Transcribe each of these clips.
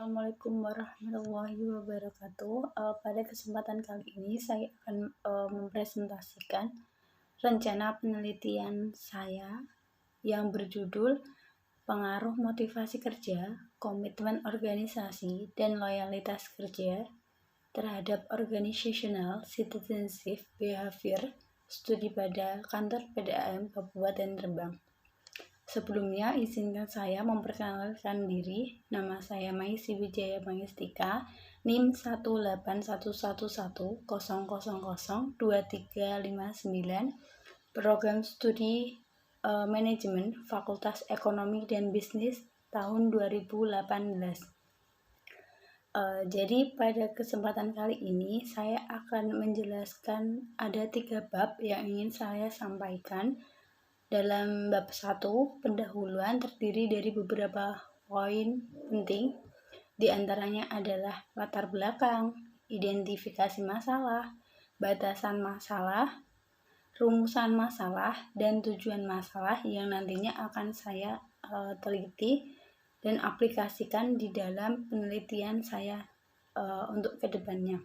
Assalamualaikum warahmatullahi wabarakatuh. Pada kesempatan kali ini saya akan mempresentasikan rencana penelitian saya yang berjudul Pengaruh Motivasi Kerja, Komitmen Organisasi, dan Loyalitas Kerja terhadap Organizational Citizenship Behavior, studi pada kantor PDAM Kabupaten Rembang. Sebelumnya, izinkan saya memperkenalkan diri. Nama saya Maisi Wijaya Pangestika, NIM 1811100002359, Program Studi Manajemen Fakultas Ekonomi dan Bisnis tahun 2018. Jadi pada kesempatan kali ini saya akan menjelaskan ada 3 bab yang ingin saya sampaikan. Dalam bab 1, pendahuluan terdiri dari beberapa poin penting. Di antaranya adalah latar belakang, identifikasi masalah, batasan masalah, rumusan masalah, dan tujuan masalah yang nantinya akan saya teliti dan aplikasikan di dalam penelitian saya untuk kedepannya.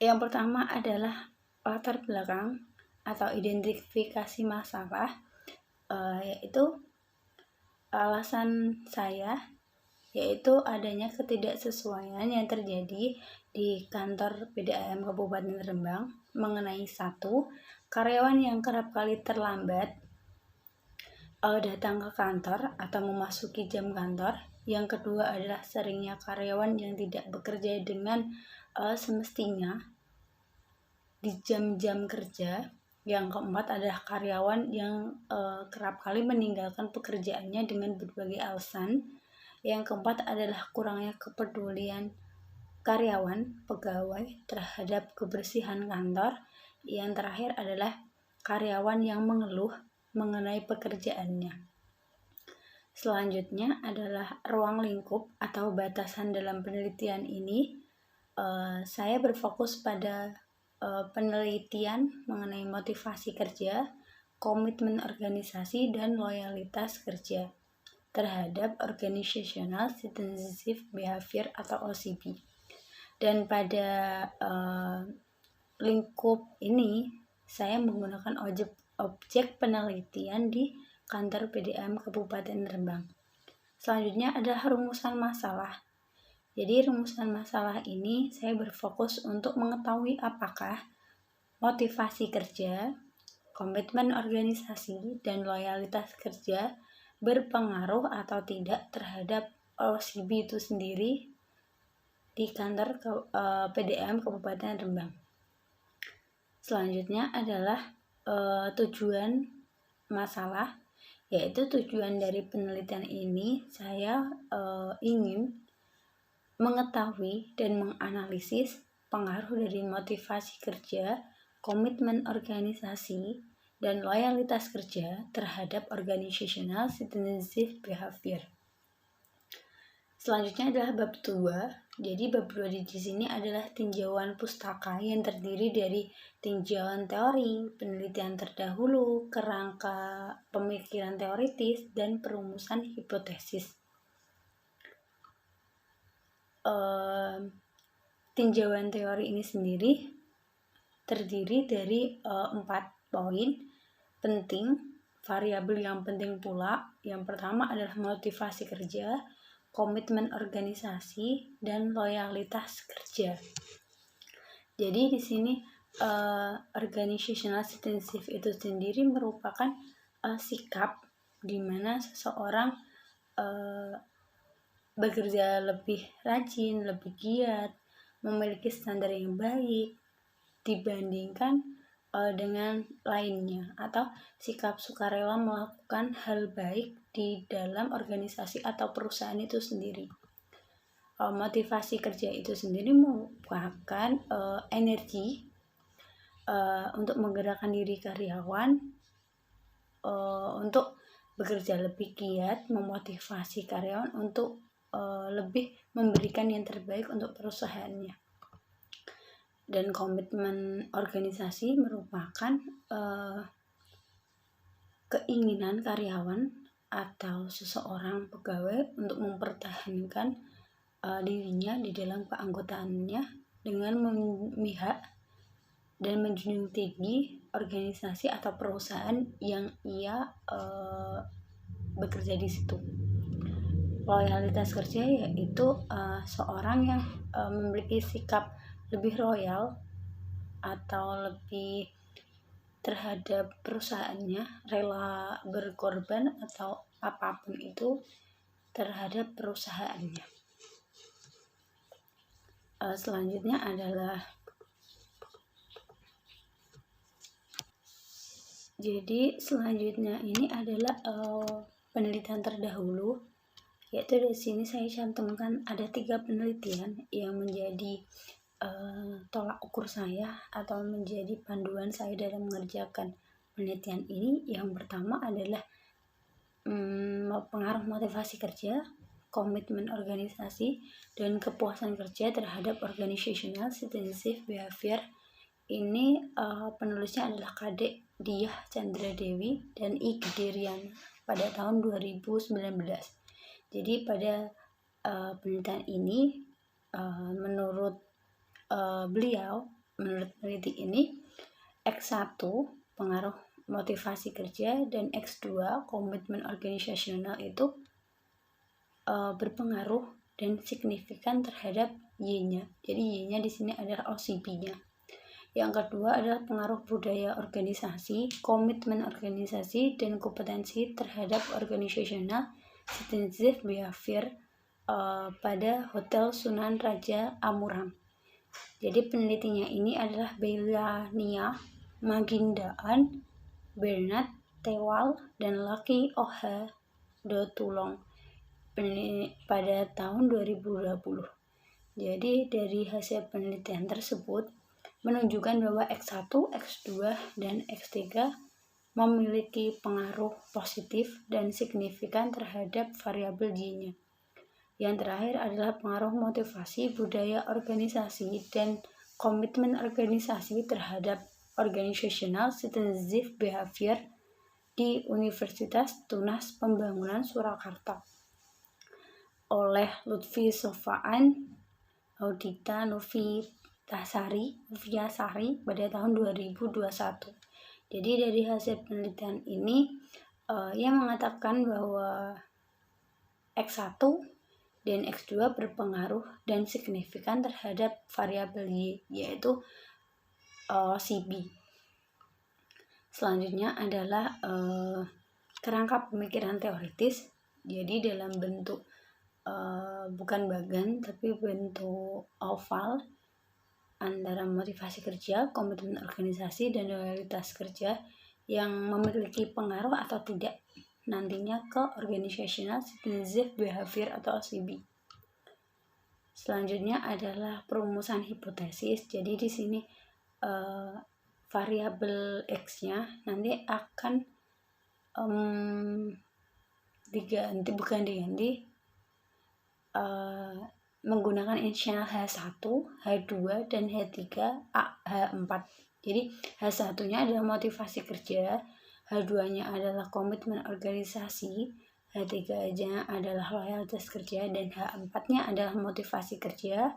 Yang pertama adalah latar belakang atau identifikasi masalah, yaitu alasan saya yaitu adanya ketidaksesuaian yang terjadi di kantor PDAM Kabupaten Rembang mengenai 1. Karyawan yang kerap kali terlambat datang ke kantor atau memasuki jam kantor. Yang kedua adalah seringnya karyawan yang tidak bekerja dengan semestinya di jam-jam kerja. Yang keempat adalah karyawan yang kerap kali meninggalkan pekerjaannya dengan berbagai alasan. Yang keempat adalah kurangnya kepedulian karyawan, pegawai terhadap kebersihan kantor. Yang terakhir adalah karyawan yang mengeluh mengenai pekerjaannya. Selanjutnya adalah ruang lingkup atau batasan dalam penelitian ini. Saya berfokus pada penelitian mengenai motivasi kerja, komitmen organisasi, dan loyalitas kerja terhadap Organizational Citizenship Behavior atau OCB. Dan pada lingkup ini saya menggunakan objek penelitian di kantor PDAM Kabupaten Rembang. Selanjutnya adalah rumusan masalah. Jadi rumusan masalah ini saya berfokus untuk mengetahui apakah motivasi kerja, komitmen organisasi, dan loyalitas kerja berpengaruh atau tidak terhadap OCB itu sendiri di kantor PDAM Kabupaten Rembang. Selanjutnya adalah tujuan masalah, yaitu tujuan dari penelitian ini saya ingin mengetahui dan menganalisis pengaruh dari motivasi kerja, komitmen organisasi, dan loyalitas kerja terhadap Organizational Citizenship Behavior. Selanjutnya adalah bab 2. Jadi bab 2 di sini adalah tinjauan pustaka yang terdiri dari tinjauan teori, penelitian terdahulu, kerangka pemikiran teoritis, dan perumusan hipotesis. Tinjauan teori ini sendiri terdiri dari 4 poin penting, variabel yang penting pula. Yang pertama adalah motivasi kerja, komitmen organisasi, dan loyalitas kerja. Jadi di sini organizational citizenship itu sendiri merupakan sikap di mana seseorang bekerja lebih rajin, lebih giat, memiliki standar yang baik dibandingkan dengan lainnya, atau sikap sukarela melakukan hal baik di dalam organisasi atau perusahaan itu sendiri. Motivasi kerja itu sendiri merupakan energi untuk menggerakkan diri karyawan untuk bekerja lebih giat, memotivasi karyawan untuk lebih memberikan yang terbaik untuk perusahaannya. Dan komitmen organisasi merupakan keinginan karyawan atau seseorang pegawai untuk mempertahankan dirinya di dalam keanggotaannya dengan memihak dan menjunjung tinggi organisasi atau perusahaan yang ia bekerja di situ. Loyalitas kerja yaitu seorang yang memiliki sikap lebih loyal atau lebih terhadap perusahaannya, rela berkorban atau apapun itu terhadap perusahaannya. Selanjutnya adalah ini adalah penelitian terdahulu, yaitu di sini saya cantumkan ada 3 penelitian yang menjadi tolak ukur saya atau menjadi panduan saya dalam mengerjakan penelitian ini. Yang pertama adalah pengaruh motivasi kerja, komitmen organisasi, dan kepuasan kerja terhadap organizational citizenship behavior. Ini penulisnya adalah Kadek Diah Chandra Dewi dan I Giderian pada tahun 2019. Jadi pada penelitian ini menurut peneliti ini, X1 pengaruh motivasi kerja dan X2 komitmen organisasional itu berpengaruh dan signifikan terhadap Y-nya. Jadi Y-nya di sini adalah OCB-nya. Yang kedua adalah pengaruh budaya organisasi, komitmen organisasi, dan kompetensi terhadap organisasional citizenship behavior pada Hotel Sunan Raja Amuram. Jadi penelitinya ini adalah Belania Magindaan, Bernard Tewal, dan Lucky Oha Dotulong pada tahun 2020. Jadi dari hasil penelitian tersebut menunjukkan bahwa X1, X2, dan X3 memiliki pengaruh positif dan signifikan terhadap variabel Y-nya. Yang terakhir adalah pengaruh motivasi, budaya organisasi, dan komitmen organisasi terhadap organizational citizenship behavior di Universitas Tunas Pembangunan Surakarta oleh Lutfi Sofaan, Audita Noviasari pada tahun 2021. Jadi dari hasil penelitian ini yang mengatakan bahwa X1 dan X2 berpengaruh dan signifikan terhadap variabel Y, yaitu CB. Selanjutnya adalah kerangka pemikiran teoritis. Jadi dalam bentuk bukan bagan tapi bentuk oval antara motivasi kerja, komitmen organisasi, dan loyalitas kerja yang memiliki pengaruh atau tidak nantinya ke organizational citizenship behavior atau OCB. Selanjutnya adalah perumusan hipotesis. Jadi di sini variabel X-nya nanti akan menggunakan inisial H1, H2, dan H3, H4. Jadi H1-nya adalah motivasi kerja, H2-nya adalah komitmen organisasi, H3-nya adalah loyalitas kerja, dan H4-nya adalah motivasi kerja,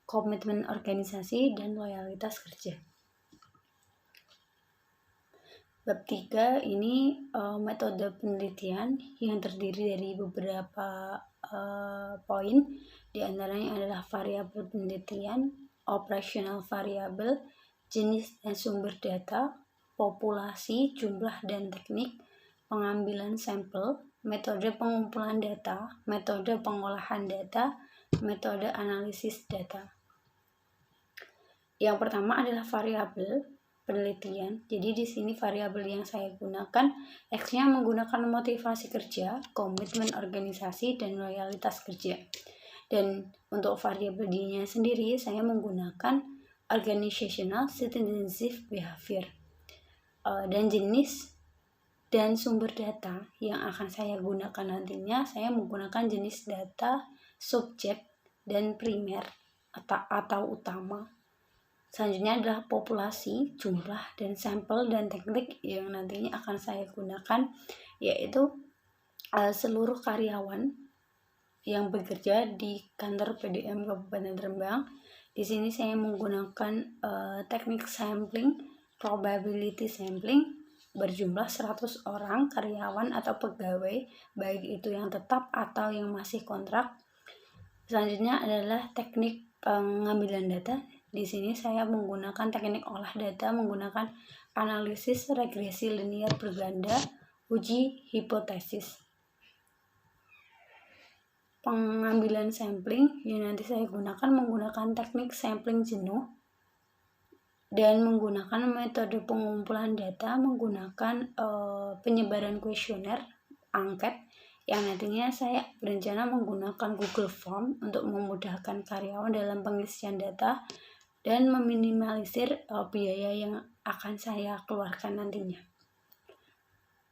komitmen organisasi, dan loyalitas kerja. Bab 3 ini metode penelitian yang terdiri dari beberapa poin. Di antaranya adalah variabel penelitian, operational variable, jenis dan sumber data, populasi, jumlah dan teknik, pengambilan sampel, metode pengumpulan data, metode pengolahan data, metode analisis data. Yang pertama adalah variabel penelitian. Jadi di sini variabel yang saya gunakan, X-nya menggunakan motivasi kerja, komitmen organisasi, dan loyalitas kerja. Dan untuk variabel D-nya sendiri saya menggunakan organizational citizenship behavior. Dan jenis dan sumber data yang akan saya gunakan nantinya, saya menggunakan jenis data subjek dan primer atau utama. Selanjutnya adalah populasi, jumlah, dan sampel dan teknik yang nantinya akan saya gunakan, yaitu seluruh karyawan yang bekerja di kantor PDM Kabupaten Rembang. Di sini saya menggunakan teknik sampling, probability sampling, berjumlah 100 orang karyawan atau pegawai, baik itu yang tetap atau yang masih kontrak. Selanjutnya adalah teknik pengambilan data. Di sini saya menggunakan teknik olah data menggunakan analisis regresi linear berganda, uji hipotesis. Pengambilan sampling yang nanti saya gunakan menggunakan teknik sampling jenuh dan menggunakan metode pengumpulan data menggunakan penyebaran kuesioner angket yang nantinya saya berencana menggunakan Google Form untuk memudahkan karyawan dalam pengisian data dan meminimalisir biaya yang akan saya keluarkan nantinya.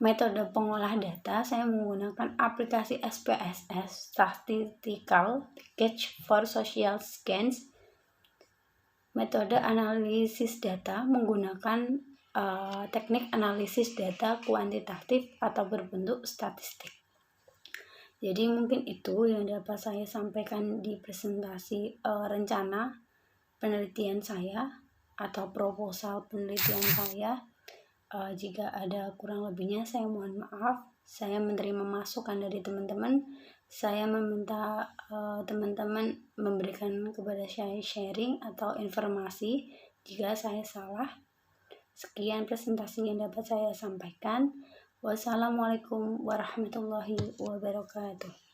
Metode pengolah data saya menggunakan aplikasi SPSS Statistical Package for Social Scans. Metode analisis data menggunakan teknik analisis data kuantitatif atau berbentuk statistik. Jadi mungkin itu yang dapat saya sampaikan di presentasi rencana penelitian saya atau proposal penelitian saya. Jika ada kurang lebihnya saya mohon maaf. Saya menerima masukan dari teman-teman. Saya meminta teman-teman memberikan kepada saya sharing atau informasi jika saya salah. Sekian presentasi yang dapat saya sampaikan. Wassalamualaikum warahmatullahi wabarakatuh.